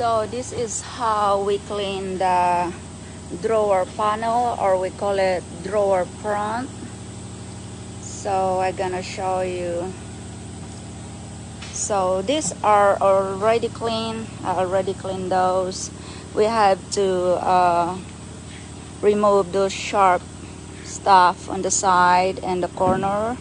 So this is how we clean the drawer panel, or we call it drawer front. So I'm gonna show you. So these are already clean. I already cleaned those. We have to remove those sharp stuff on the side and the corner.